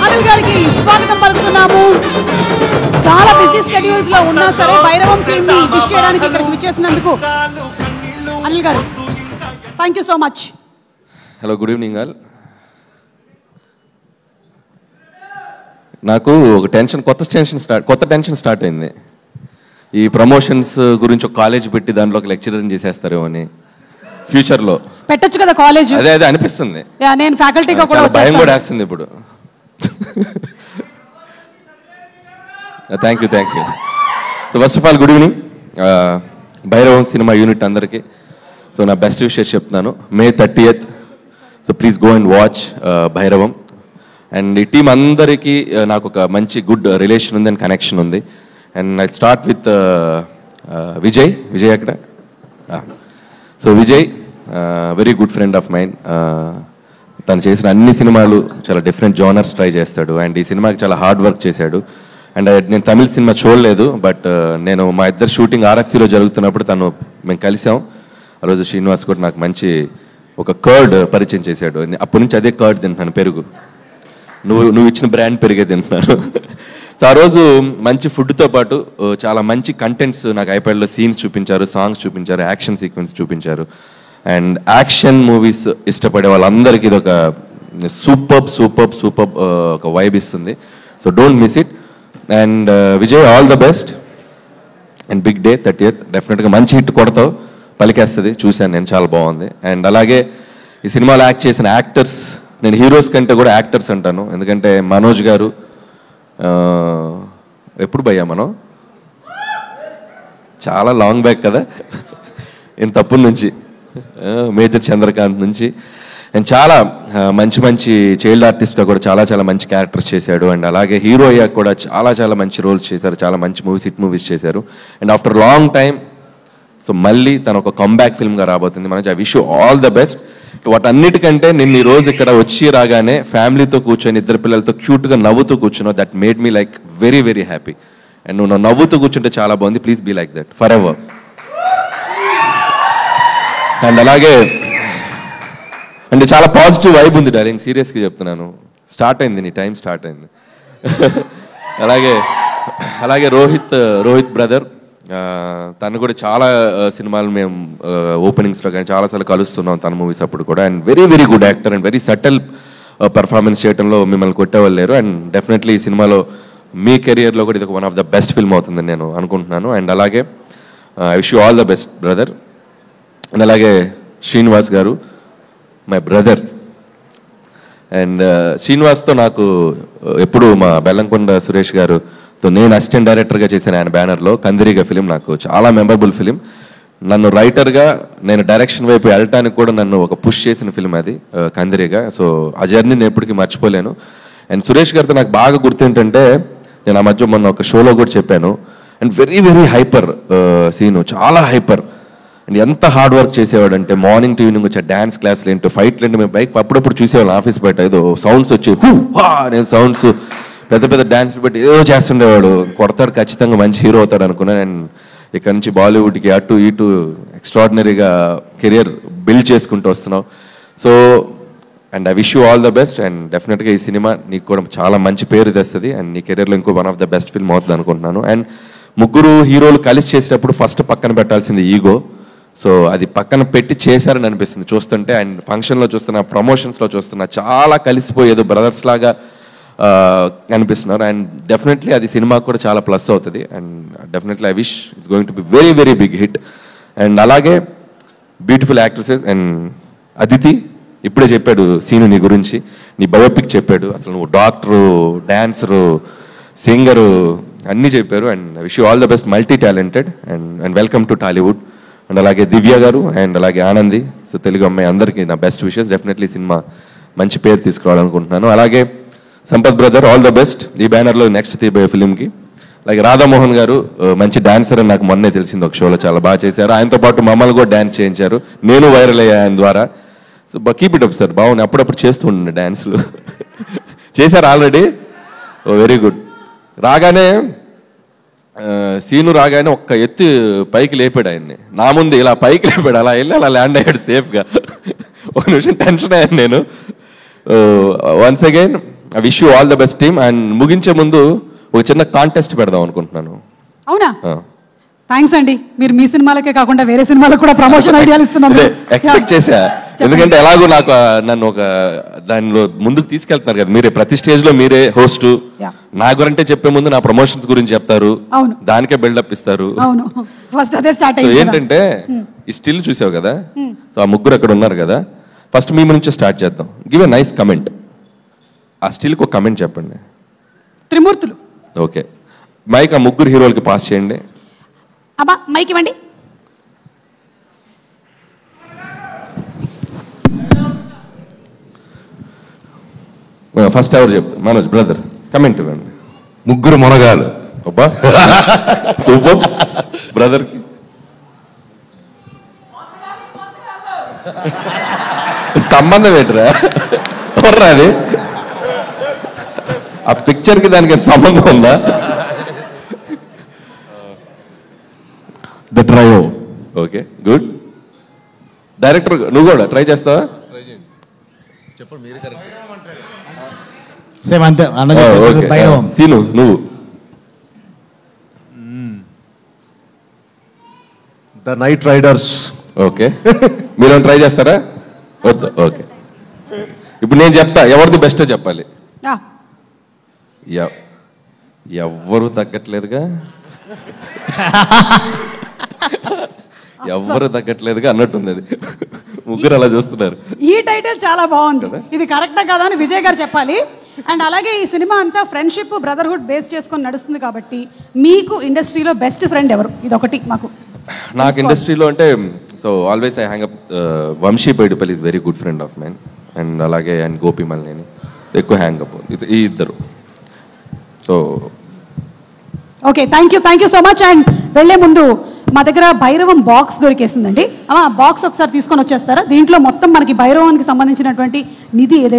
అనిల్ గారికి స్వాగతం పలుకుతున్నాము. చాలా బిజీ స్కెడ్యూల్స్ లో ఉన్నా సరే భైరవం టీమ్ ని విష్ చేయడానికి ఇక్కడికి విచ్చేసినందుకు అనిల్ గారు thank you so much. Hello, good evening all. నాకు ఒక కొత్త టెన్షన్ స్టార్ట్ అయింది. ఈ ప్రమోషన్స్ గురించి ఒక కాలేజ్ పెట్టి దాంట్లో ఒక లెక్చరర్ చేసేస్తారేమో అని ఫ్యూచర్లో పెట్టొచ్చు కదా కాలేజ్. అదే అనిపిస్తుంది. నేను ఫ్యాకల్టీగా కూడా భయం కూడా వేస్తుంది ఇప్పుడు. Thank you. So first of all good evening Bhairavam cinema unit అందరికీ. సో నా బెస్ట్ విషెస్ చెప్తున్నాను. May 30th. So please go and watch Bhairavam. And ఈ టీం అందరికీ నాకు ఒక మంచి గుడ్ రిలేషన్ ఉంది అండ్ కనెక్షన్ ఉంది. And I start with Vijay అక్కడ. So Vijay very good friend of mind. తను చేసిన అన్ని సినిమాలు చాలా డిఫరెంట్ జోనర్స్ ట్రై చేస్తాడు. అండ్ ఈ సినిమాకి చాలా హార్డ్ వర్క్ చేశాడు. అండ్ నేను తమిళ సినిమా చూడలేదు, బట్ నేను మా ఇద్దరు షూటింగ్ RFCలో జరుగుతున్నప్పుడు మేము కలిసాం. ఆ రోజు శ్రీనివాస్ కూడా నాకు మంచి ఒక కర్డ్ పరిచయం చేశాడు. అప్పటి నుంచి అదే కర్డ్ తింటున్నాను, పెరుగు. నువ్వు ఇచ్చిన బ్రాండ్ పెరిగే తింటున్నాను. సో ఆ రోజు మంచి ఫుడ్తో పాటు చాలా మంచి కంటెంట్స్ నాకు ఐప్యాడ్లో సీన్స్ చూపించారు, సాంగ్స్ చూపించారు, యాక్షన్ సీక్వెన్స్ చూపించారు. అండ్ యాక్షన్ మూవీస్ ఇష్టపడే వాళ్ళందరికీ ఇది ఒక సూపర్ ఒక వైబ్ ఇస్తుంది. So don't miss it. And Vijay, all the best. And big day 30th డెఫినెట్గా మంచి హిట్ కొడతావు, పలికేస్తుంది. చూశాను నేను, చాలా బాగుంది. అండ్ అలాగే ఈ సినిమాలో యాక్ట్ చేసిన యాక్టర్స్, నేను హీరోస్ కంటే కూడా యాక్టర్స్ అంటాను. ఎందుకంటే మనోజ్ గారు ఎప్పుడు భయ్యా మనం చాలా లాంగ్ బ్యాక్ కదా, ఇంత తప్పుల నుంచి మేజర్ చంద్రకాంత్ నుంచి. అండ్ చాలా మంచి చైల్డ్ ఆర్టిస్ట్గా కూడా చాలా మంచి క్యారెక్టర్స్ చేశాడు. అండ్ అలాగే హీరో అయ్యాక కూడా చాలా మంచి రోల్స్ చేశారు, చాలా మంచి హిట్ మూవీస్ చేశారు. And after long time so మళ్ళీ తను ఒక కంబ్యాక్ ఫిల్మ్గా రాబోతుంది. మనకి I wish you all the best. వాటన్నిటికంటే నేను ఈ రోజు ఇక్కడ వచ్చి రాగానే ఫ్యామిలీతో కూర్చొని ఇద్దరు పిల్లలతో క్యూట్గా నవ్వుతూ కూర్చున్నావు. That made me like very happy. And నువ్వు నవ్వుతూ కూర్చుంటే చాలా బాగుంది. Please be like that forever. And అలాగే అంటే చాలా పాజిటివ్ వైబ్ ఉంది డార్లింగ్, సీరియస్గా చెప్తున్నాను. స్టార్ట్ అయింది, నీ టైం స్టార్ట్ అయింది. అలాగే రోహిత్ బ్రదర్, తను కూడా చాలా సినిమాలు మేము ఓపెనింగ్స్లో కానీ చాలాసార్లు కలుస్తున్నాం తన మూవీస్ అప్పుడు కూడా. And very good actor and very subtle performance చేయడంలో మిమ్మల్ని కొట్టేవాళ్ళు లేరు. అండ్ డెఫినెట్లీ ఈ సినిమాలో మీ కెరియర్లో కూడా ఇది ఒక one of the best film అవుతుందని నేను అనుకుంటున్నాను. అండ్ అలాగే I wish you all the best brother. And అలాగే శ్రీనివాస్ గారు, మై బ్రదర్. అండ్ శ్రీనివాస్తో నాకు ఎప్పుడు మా బెల్లంకొండ సురేష్ గారుతో నేను అసిస్టెంట్ డైరెక్టర్గా చేశాను ఆయన బ్యానర్లో. కందిరిగా ఫిలిం నాకు చాలా మెమరబుల్ ఫిలిం. నన్ను రైటర్గా నేను డైరెక్షన్ వైపు వెళ్ళటానికి కూడా నన్ను ఒక పుష్ చేసిన ఫిలిం అది కందిరిగా. సో ఆ జర్నీ నేను ఎప్పటికీ మర్చిపోలేను. అండ్ సురేష్ గారితో నాకు బాగా గుర్తేంటంటే, నేను ఆ మధ్య మొన్న ఒక షోలో కూడా చెప్పాను, అండ్ వెరీ హైపర్ సీను, చాలా హైపర్. అండ్ ఎంత హార్డ్ వర్క్ చేసేవాడు అంటే మార్నింగ్ టు ఈవినింగ్ వచ్చే డ్యాన్స్ క్లాస్లు ఏంటో ఫైట్లు ఏంటో మేము బైక్ అప్పుడప్పుడు చూసేవాళ్ళం ఆఫీస్ బయట. ఏదో సౌండ్స్ వచ్చి నేను సౌండ్స్ పెద్ద డ్యాన్స్లు పెట్టి ఏదో చేస్తుండేవాడు. కొడతాడు, ఖచ్చితంగా మంచి హీరో అవుతాడు అనుకున్నాను. అండ్ ఇక్కడ నుంచి బాలీవుడ్కి అటు ఇటు ఎక్స్ట్రాడినరీగా కెరియర్ బిల్డ్ చేసుకుంటూ వస్తున్నావు. So and I wish you all the best. And డెఫినెట్గా ఈ సినిమా నీకు కూడా చాలా మంచి పేరు తెస్తుంది అండ్ నీ కెరియర్లో ఇంకో one of the best film అవుతుంది అనుకుంటున్నాను. అండ్ ముగ్గురు హీరోలు కలిసి చేసేటప్పుడు ఫస్ట్ పక్కన పెట్టాల్సింది ఈగో. సో అది పక్కన పెట్టి చేశారని అనిపిస్తుంది చూస్తుంటే. అండ్ ఫంక్షన్లో చూస్తున్నా, ప్రమోషన్స్లో చూస్తున్నా, చాలా కలిసిపోయేదో బ్రదర్స్ లాగా అనిపిస్తున్నారు. అండ్ డెఫినెట్లీ అది సినిమాకు కూడా చాలా ప్లస్ అవుతుంది. And definitely I wish it's going to be very big hit. And అలాగే బ్యూటిఫుల్ యాక్ట్రెసెస్. అండ్ అదితి ఇప్పుడే చెప్పాడు సీను నీ గురించి, నీ బయోపిక్ చెప్పాడు. అసలు నువ్వు డాక్టరు, డాన్సరు, సింగరు అన్నీ చెప్పారు. And I wish you all the best, multi talented. And welcome to Tollywood. And అలాగే దివ్య గారు అండ్ అలాగే ఆనంది, సో తెలుగు అమ్మాయి, అందరికీ నా బెస్ట్ విషెస్. డెఫినెట్లీ సినిమా మంచి పేరు తీసుకురావాలనుకుంటున్నాను. అలాగే Sampath brother, all the best ఈ బ్యానర్లో నెక్స్ట్ తీయబోయే ఫిలింకి. అలాగే రాధామోహన్ గారు మంచి డాన్సర్ అని నాకు మొన్నే తెలిసింది, ఒక షోలో చాలా బాగా చేశారు. ఆయనతో పాటు మమ్మల్ని కూడా డ్యాన్స్ చేయించారు, నేను వైరల్ అయ్యా ఆయన ద్వారా. So keep it up sir, బాగుంది. అప్పుడప్పుడు చేస్తూ ఉండండి డ్యాన్స్లు. చేశారు ఆల్రెడీ, ఓ వెరీ గుడ్. రాగానే సీను రాగానే ఒక్క ఎత్తు పైకి లేపాడు ఆయన్ని, నా ముందు ఇలా పైకి లేపాడు, అలా వెళ్ళి అలా ల్యాండ్ అయ్యాడు సేఫ్గా. ఒక నిమిషం టెన్షన్ అయ్యాను నేను. Once again I wish you all the best team. And ముగించే ముందు ఒక చిన్న కాంటెస్ట్ పెడదాం అనుకుంటున్నాను. అవునా? థ్యాంక్స్ అండి, మీరు మీ సినిమాలకే కాకుండా వేరే సినిమాలకు కూడా ప్రమోషన్ ఐడియాలు ఇస్తున్నారు. ఎక్స్పెక్ట్ చేశా, ఎందుకంటే ఎలాగో నాకు నన్ను ఒక దానిలో ముందుకు తీసుకెళ్తున్నారు కదా, మీరే ప్రతి స్టేజ్ లో మీరే హోస్ట్. నా గురంటే చెప్పే ముందు నా ప్రమోషన్స్ గురించి చెప్తారు, దానికే బిల్డప్ ఇస్తారు. ఫస్ట్ అదే స్టార్ట్ ఏంటంటే ఈ స్టిల్ చూసావు కదా, సో ఆ ముగ్గురు అక్కడ ఉన్నారు కదా, ఫస్ట్ మీ నుంచి స్టార్ట్ చేద్దాం. Give a nice comment. ఆ స్టిల్కి ఒక కమెంట్ చెప్పండి. త్రిమూర్తులు. ఓకే, మైక్ ఆ ముగ్గురు హీరోలకి పాస్ చేయండి. అబ్బా మైక్ ఇవ్వండి. ఫస్ట్ ఎవరు చెప్తారు? మనోజ్ బ్రదర్ కమెంట్ ఇవ్వండి. ముగ్గురు మునగాలు. అబ్బా సూపర్ బ్రదర్. సంబంధం ఏంట్రా ఎవర్రా అది? ఆ పిక్చర్ కి దానికి సంబంధం ఉందా? The trio. Okay good. Director నువ్వు కూడా ట్రై చేస్తావా? సేమ్ అంతే భైరవం. సీను నువ్వు. The night riders. ఓకే, మీరు ట్రై చేస్తారా? వద్దు. ఓకే, ఇప్పుడు నేను చెప్తా, ఎవరిది బెస్టో చెప్పాలి. ఎవ్వరు తగ్గట్లేదుగా, ఎవ్వరు తగ్గట్లేదుగా అన్నట్టుంది అది. ముగ్గురు అలా చూస్తున్నారు. ఈ టైటిల్ చాలా బాగుంది. ఇది కరెక్టా కదా అని విజయ్ గారు చెప్పాలి. అండ్ అలాగే ఈ సినిమా అంతా ఫ్రెండ్షిప్ బ్రదర్హుడ్ బేస్ చేసుకొని నడుస్తుంది కాబట్టి మీకు ఇండస్ట్రీలో బెస్ట్ ఫ్రెండ్ ఎవరు? ఇది ఒకటి మాకు. నాకు ఇండస్ట్రీలో అంటే so always I hang up Vamshi Paidipally is very good friend of mine. And అలాగే అండ్ గోపి మల్లేని ఎక్కువ హ్యాంగ్ అప్ ఈ ఇద్దరు. So okay, thank you so much. And వెళ్లే ముందు మా దగ్గర భైరవం బాక్స్ దొరికేసిందండి. బాక్స్ ఒకసారి తీసుకొని వచ్చేస్తారా? దీంట్లో మొత్తం మనకి భైరవానికి సంబంధించినటువంటి నిధి ఏదైతే